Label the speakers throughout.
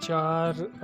Speaker 1: 4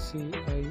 Speaker 1: CIRCLE،